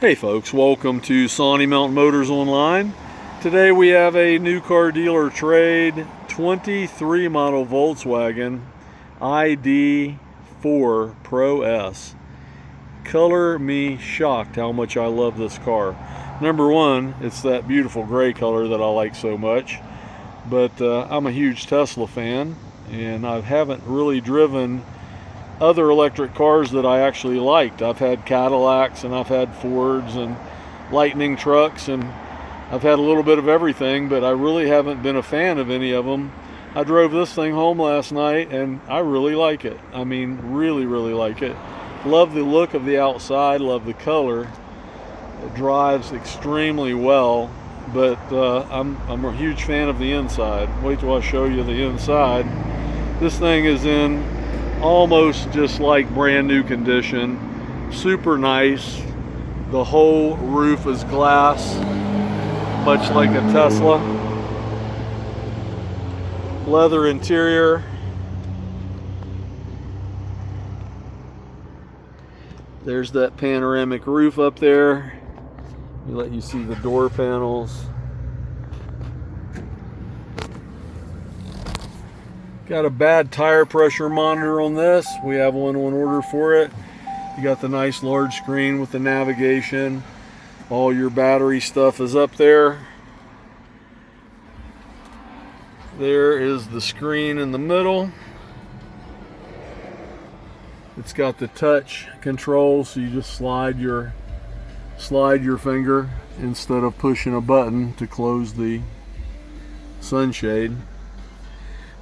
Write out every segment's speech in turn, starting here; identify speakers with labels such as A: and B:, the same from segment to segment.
A: Hey folks, welcome to Sawnee Mountain Motors Online. Today we have a new car dealer trade 23 model Volkswagen ID.4 Pro S. Color me shocked how much I love this car. Number one, it's that beautiful gray color that I like so much. But I'm a huge Tesla fan, and I haven't really driven other electric cars that I actually liked. I've had Cadillacs and I've had Fords and Lightning trucks, and I've had a little bit of everything, but I really haven't been a fan of any of them. I drove this thing home last night and I really like it. I mean, really like it. Love the look of the outside, love the color. It drives extremely well, but I'm a huge fan of the inside. Wait till I show you the inside. This thing is in almost just like brand new condition. Super nice. The whole roof is glass, much like a Tesla. Leather interior. There's that panoramic roof up there. Let me let you see the door panels. Got a bad tire pressure monitor on this. We have one on order for it. You got the nice large screen with the navigation. All your battery stuff is up there. There is the screen in the middle. It's got the touch control, so you just slide your finger instead of pushing a button to close the sunshade.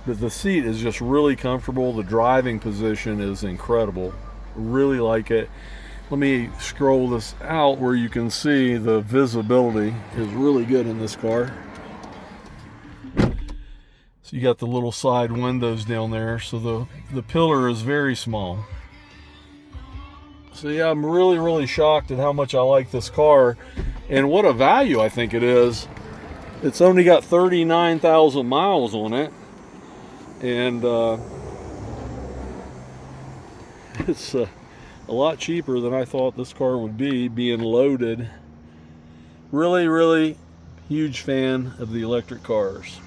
A: But the seat is just really comfortable. The driving position is incredible. Really like it. Let me scroll this out where you can see the visibility is really good in this car. So you got the little side windows down there, so the pillar is very small. So yeah, I'm really shocked at how much I like this car and what a value I think it is. It's only got 39,000 miles on it. And it's a lot cheaper than I thought this car would be, being loaded. Really huge fan of the electric cars.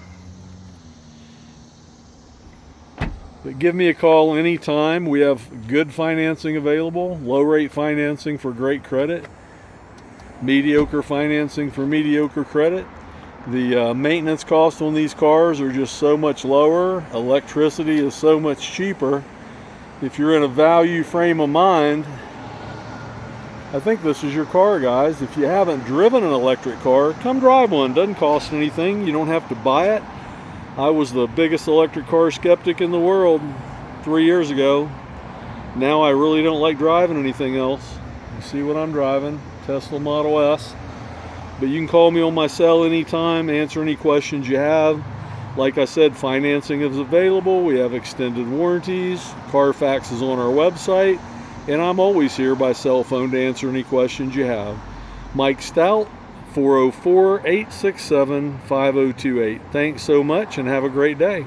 A: But give me a call anytime. We have good financing available, low rate financing for great credit, mediocre financing for mediocre credit. The maintenance costs on these cars are just so much lower. Electricity is so much cheaper. If you're in a value frame of mind, I think this is your car, guys. If you haven't driven an electric car, come drive one. Doesn't cost anything. You don't have to buy it. I was the biggest electric car skeptic in the world 3 years ago. Now I really don't like driving anything else. You see what I'm driving? Tesla Model S. But you can call me on my cell anytime, answer any questions you have. Like I said, financing is available. We have extended warranties. Carfax is on our website. And I'm always here by cell phone to answer any questions you have. Mike Stout, 404-867-5028. Thanks so much and have a great day.